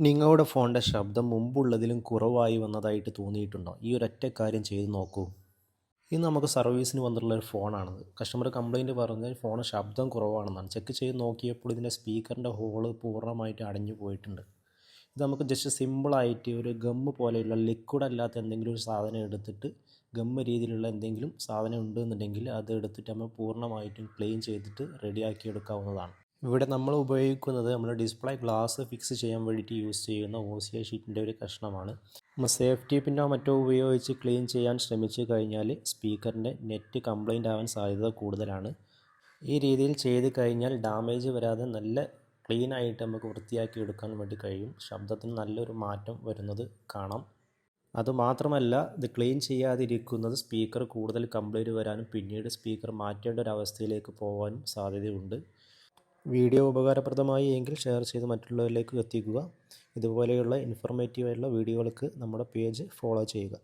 നിങ്ങളുടെ ഫോണിൻ്റെ ശബ്ദം മുമ്പുള്ളതിലും കുറവായി വന്നതായിട്ട് തോന്നിയിട്ടുണ്ടോ? ഈ ഒരൊറ്റ കാര്യം ചെയ്ത് നോക്കൂ. ഇത് നമുക്ക് സർവീസിന് വന്നിട്ടുള്ള ഒരു ഫോണാണിത്. കസ്റ്റമർ കംപ്ലയിൻറ്റ് പറഞ്ഞ് ഫോണ് ശബ്ദം കുറവാണെന്നാണ്. ചെക്ക് ചെയ്ത് നോക്കിയപ്പോൾ ഇതിൻ്റെ സ്പീക്കറിൻ്റെ ഹോള് പൂർണ്ണമായിട്ട് അടഞ്ഞു പോയിട്ടുണ്ട്. ഇത് നമുക്ക് ജസ്റ്റ് സിമ്പിളായിട്ട് ഒരു ഗമ്മ് പോലെയുള്ള ലിക്വിഡ് അല്ലാത്ത എന്തെങ്കിലും ഒരു സാധനം എടുത്തിട്ട് ഗമ്മ് രീതിയിലുള്ള എന്തെങ്കിലും സാധനം ഉണ്ടെന്നുണ്ടെങ്കിൽ അത് എടുത്തിട്ട് നമ്മൾ പൂർണ്ണമായിട്ടും ക്ലീൻ ചെയ്തിട്ട് റെഡിയാക്കി എടുക്കാവുന്നതാണ്. ഇവിടെ നമ്മൾ ഉപയോഗിക്കുന്നത് നമ്മൾ ഡിസ്പ്ലേ ഗ്ലാസ് ഫിക്സ് ചെയ്യാൻ വേണ്ടിയിട്ട് യൂസ് ചെയ്യുന്ന OCI ഷീറ്റിൻ്റെ ഒരു കഷ്ണമാണ്. നമ്മൾ സേഫ്റ്റി പിന്നോ മറ്റോ ഉപയോഗിച്ച് ക്ലീൻ ചെയ്യാൻ ശ്രമിച്ചു കഴിഞ്ഞാൽ സ്പീക്കറിൻ്റെ നെറ്റ് കംപ്ലൈൻ്റ് ആവാൻ സാധ്യത കൂടുതലാണ്. ഈ രീതിയിൽ ചെയ്ത് കഴിഞ്ഞാൽ ഡാമേജ് വരാതെ നല്ല ക്ലീൻ ആയിട്ട് നമുക്ക് വൃത്തിയാക്കി എടുക്കാൻ വേണ്ടി കഴിയും. ശബ്ദത്തിന് നല്ലൊരു മാറ്റം വരുന്നത് കാണാം. അതുമാത്രമല്ല, ഇത് ക്ലീൻ ചെയ്യാതിരിക്കുന്നത് സ്പീക്കർ കൂടുതൽ കംപ്ലൈൻറ്റ് വരാനും പിന്നീട് സ്പീക്കർ മാറ്റേണ്ട ഒരു അവസ്ഥയിലേക്ക് പോകാനും സാധ്യതയുണ്ട്. വീഡിയോ ഉപകാരപ്രദമായി എങ്കിൽ ഷെയർ ചെയ്ത് മറ്റുള്ളവരിലേക്ക് എത്തിക്കുക. ഇതുപോലെയുള്ള ഇൻഫോർമേറ്റീവായിട്ടുള്ള വീഡിയോകൾക്ക് നമ്മുടെ പേജ് ഫോളോ ചെയ്യുക.